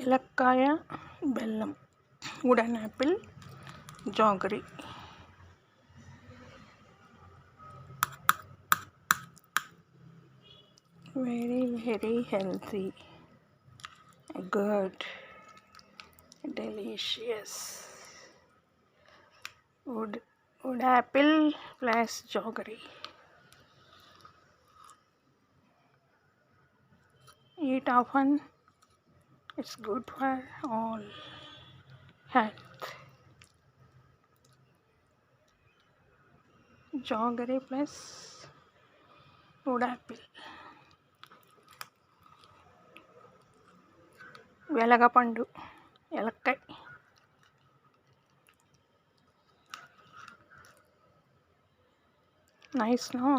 ఏలక్కాయ బెల్లం, wooden Apple, jaggery. Very healthy, good, delicious. Wood apple plus jaggery. Eat often. It's good for all health. Jaggery plus wood apple. వెలగపండు, ఎలక్కాయ. Nice, no?